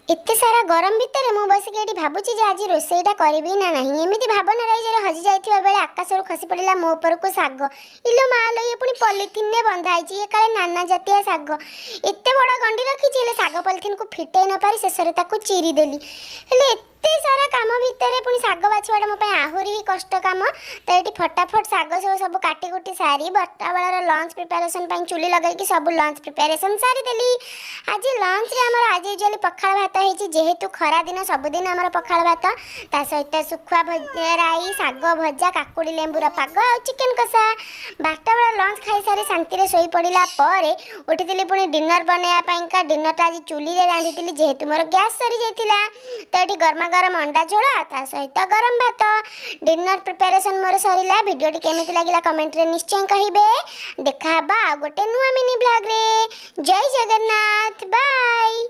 एते सारा गरम भितर मु बसिक ये भावुची आज रोसईटा करी ना ना एमती भावना रही हजि जाइए बेले आकाशरू खसी पड़ा मो उपर को शाग इलो माल ये पुणी पॉलिथिन रे बंधा ये काले नाना जातीय शाग एत बड़ गंडी रखी शाग पॉलिथिन को फिटे न पारी शेष चिरी देली हेले एते सारा काम भितर पुणी शाग बाछवाटा मो आहरी ही कष्ट काम तो ये फटाफट शाग सब काटी कुटी सारी बर्ता बेलार लंच प्रिपेरेसन चुली लगे सब लंच प्रिपेरेसन सारी देली आज लंच रे हमर आज यूजुअली पखाल भात है जेहेतु खरा दिन सबुदिन आमर पखाल भात ता सहित सुखुआ राई शाग भजा काकुड़ी लेंबूर पाग आ चिकेन कषा 12टा बेला लंच खाई सारी शांति शोई पड़ा पर उठी पुणी डिनर बनवाई डिनर आज चुली रे रांधी जेहेतु मोर गैस सरी जाइतिला तो ये गरमा गरम अंडा झोल ता सहित गरम भात डिनर प्रिपेरेसन मोर सरीला वीडियोटी केमिति लागिला कमेंट रे निश्चय कहिबे देखा बा गोटे नुआ मिनी ब्लॉग रे जय जगन्नाथ बाय।